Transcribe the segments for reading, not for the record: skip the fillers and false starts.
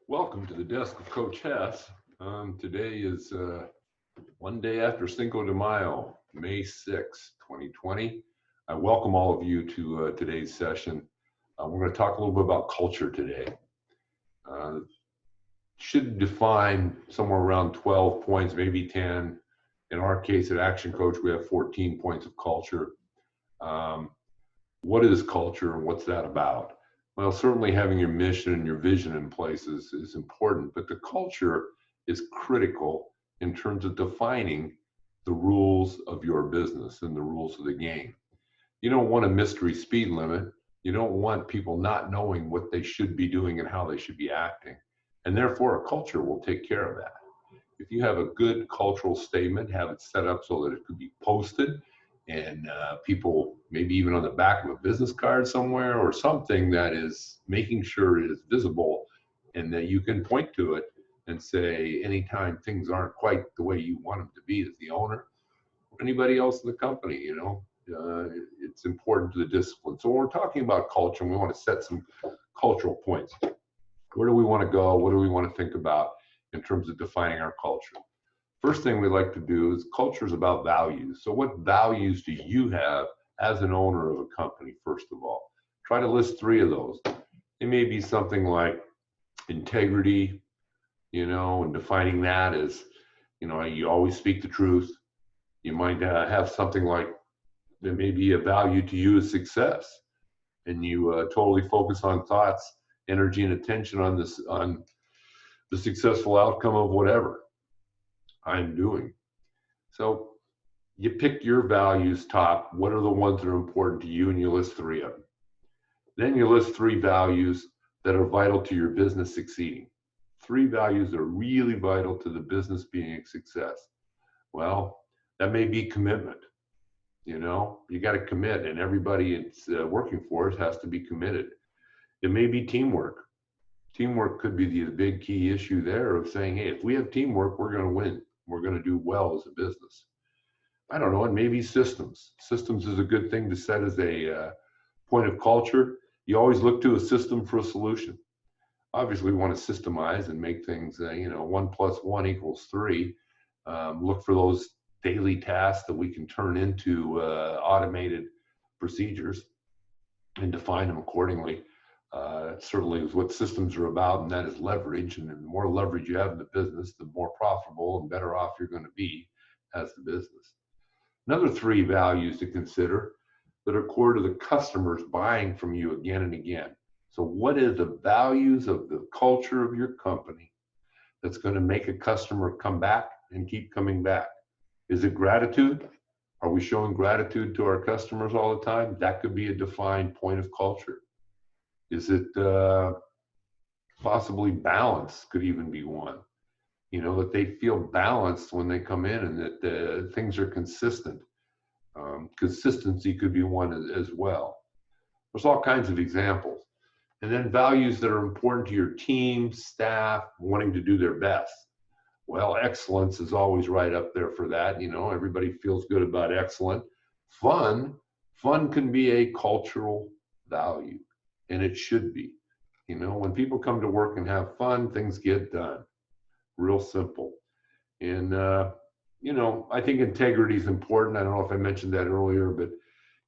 Welcome to the desk of Coach Hess. Today is one day after Cinco de Mayo, May 6, 2020. I welcome all of you to today's session. We're going to talk a little bit about culture today. Uh, should define somewhere around 12 points, maybe 10. In our case at Action Coach, we have 14 points of culture. Um, what is culture and what's that about? Well, certainly having your mission and your vision in place is important, but the culture is critical in terms of defining the rules of your business and the rules of the game. You don't want a mystery speed limit. You don't want people not knowing what they should be doing and how they should be acting. And therefore, a culture will take care of that. If you have a good cultural statement, have it set up so that it could be posted and people maybe even on the back of a business card somewhere or something that is making sure it is visible and that you can point to it and say anytime things aren't quite the way you want them to be as the owner or anybody else in the company, it's important to the discipline. So when we're talking about culture, and we want to set some cultural points. Where do we want to go? What do we want to think about in terms of defining our culture? First thing we like to do is culture is about values. So what values do you have as an owner of a company, first of all? Try to list 3 of those. It may be something like integrity, and defining that as, you always speak the truth. You might have something like there may be a value to you as success, and you totally focus on thoughts, energy, and attention on the successful outcome of whatever I'm doing. So you pick your values top. What are the ones that are important to you? And you list 3 of them. Then you list 3 values that are vital to your business succeeding. 3 values that are really vital to the business being a success. Well, that may be commitment. You got to commit, and everybody it's working for us has to be committed. It may be teamwork. Teamwork could be the big key issue there of saying, hey, if we have teamwork, we're going to win. We're going to do well as a business. I don't know, and maybe systems. Systems is a good thing to set as a point of culture. You always look to a system for a solution. Obviously, we want to systemize and make things, 1 plus 1 equals 3. Look for those daily tasks that we can turn into automated procedures and define them accordingly. Certainly is what systems are about, and that is leverage. And the more leverage you have in the business, the more profitable and better off you're going to be as the business. Another 3 values to consider that are core to the customers buying from you again and again. So what is the values of the culture of your company that's going to make a customer come back and keep coming back? Is it gratitude? Are we showing gratitude to our customers all the time? That could be a defined point of culture. Is it possibly balance could even be one, that they feel balanced when they come in and that things are consistent. Consistency could be one as well. There's all kinds of examples. And then values that are important to your team, staff, wanting to do their best. Well, excellence is always right up there for that. Everybody feels good about excellent. Fun can be a cultural value. And it should be. When people come to work and have fun, things get done. Real simple. And, I think integrity is important. I don't know if I mentioned that earlier, but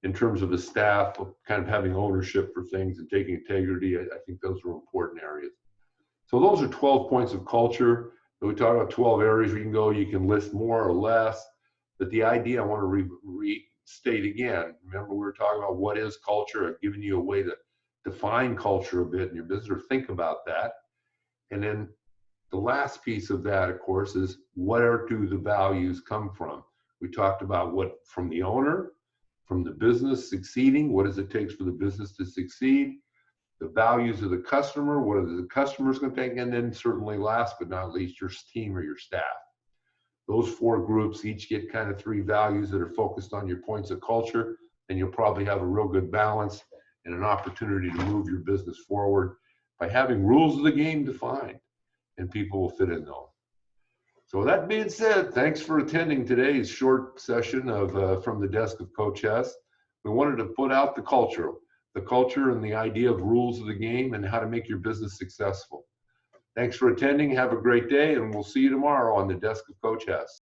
in terms of the staff, kind of having ownership for things and taking integrity, I think those are important areas. So those are 12 points of culture. We talk about 12 areas we can go. You can list more or less. But the idea I want to restate again. Remember, we were talking about what is culture. I've given you a way to define culture a bit in your business or think about that. And then the last piece of that, of course, is where do the values come from? We talked about what from the owner, from the business succeeding, what does it take for the business to succeed? The values of the customer, what are the customers going to take? And then certainly last but not least, your team or your staff. Those 4 groups each get kind of 3 values that are focused on your points of culture, and you'll probably have a real good balance and an opportunity to move your business forward by having rules of the game defined, and people will fit in those. So that being said, thanks for attending today's short session of From the Desk of Coach Hess. We wanted to put out the culture and the idea of rules of the game and how to make your business successful. Thanks for attending. Have a great day, and we'll see you tomorrow on the desk of Coach Hess.